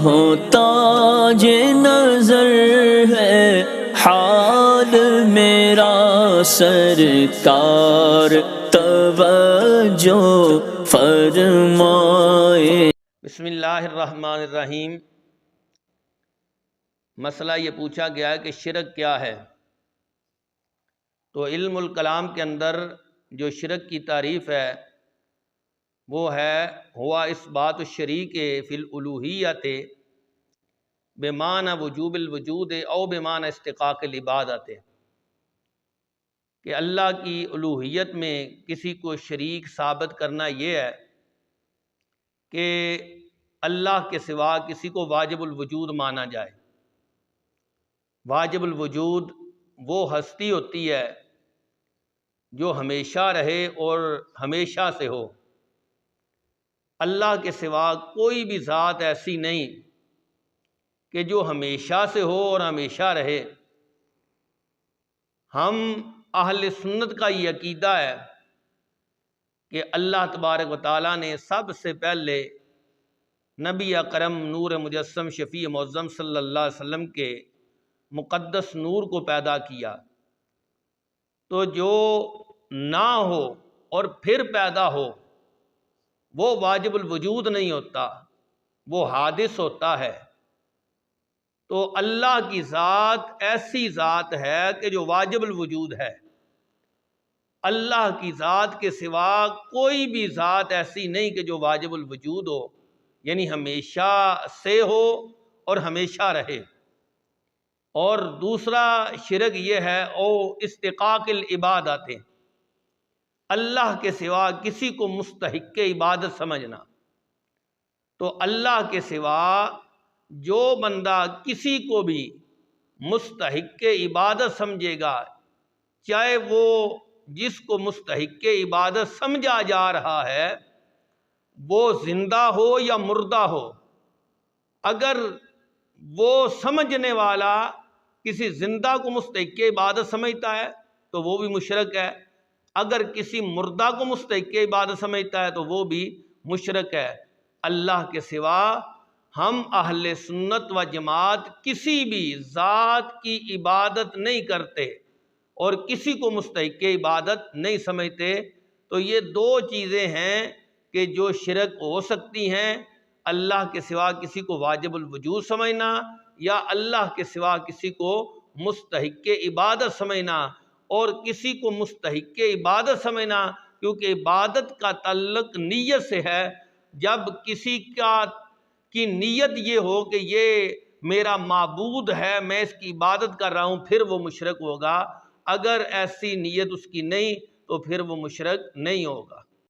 ہو تاج نظر ہے حال میرا سرکار توجہ فرمائے۔ بسم اللہ الرحمن الرحیم۔ مسئلہ یہ پوچھا گیا کہ شرک کیا ہے؟ تو علم الکلام کے اندر جو شرک کی تعریف ہے وہ ہے ہوا اثبات الشریک فی الالوہیت بمعنی وجوب الوجود او بمعنی استحقاق العبادت، کہ اللہ کی الوہیت میں کسی کو شریک ثابت کرنا یہ ہے کہ اللہ کے سوا کسی کو واجب الوجود مانا جائے۔ واجب الوجود وہ ہستی ہوتی ہے جو ہمیشہ رہے اور ہمیشہ سے ہو۔ اللہ کے سوا کوئی بھی ذات ایسی نہیں کہ جو ہمیشہ سے ہو اور ہمیشہ رہے۔ ہم اہل سنت کا یہ عقیدہ ہے کہ اللہ تبارک و تعالیٰ نے سب سے پہلے نبی اکرم نور مجسم شفیع معظم صلی اللہ علیہ وسلم کے مقدس نور کو پیدا کیا، تو جو نہ ہو اور پھر پیدا ہو وہ واجب الوجود نہیں ہوتا، وہ حادث ہوتا ہے۔ تو اللہ کی ذات ایسی ذات ہے کہ جو واجب الوجود ہے۔ اللہ کی ذات کے سوا کوئی بھی ذات ایسی نہیں کہ جو واجب الوجود ہو، یعنی ہمیشہ سے ہو اور ہمیشہ رہے۔ اور دوسرا شرک یہ ہے او استحقاق العبادت، اللہ کے سوا کسی کو مستحق عبادت سمجھنا۔ تو اللہ کے سوا جو بندہ کسی کو بھی مستحق عبادت سمجھے گا، چاہے وہ جس کو مستحق عبادت سمجھا جا رہا ہے وہ زندہ ہو یا مردہ ہو، اگر وہ سمجھنے والا کسی زندہ کو مستحق عبادت سمجھتا ہے تو وہ بھی مشرک ہے، اگر کسی مردہ کو مستحق عبادت سمجھتا ہے تو وہ بھی مشرک ہے۔ اللہ کے سوا ہم اہل سنت و جماعت کسی بھی ذات کی عبادت نہیں کرتے اور کسی کو مستحق عبادت نہیں سمجھتے۔ تو یہ دو چیزیں ہیں کہ جو شرک ہو سکتی ہیں، اللہ کے سوا کسی کو واجب الوجود سمجھنا یا اللہ کے سوا کسی کو مستحق عبادت سمجھنا، اور کسی کو مستحق عبادت سمجھنا کیونکہ عبادت کا تعلق نیت سے ہے۔ جب کسی کی نیت یہ ہو کہ یہ میرا معبود ہے، میں اس کی عبادت کر رہا ہوں، پھر وہ مشرک ہوگا۔ اگر ایسی نیت اس کی نہیں تو پھر وہ مشرک نہیں ہوگا۔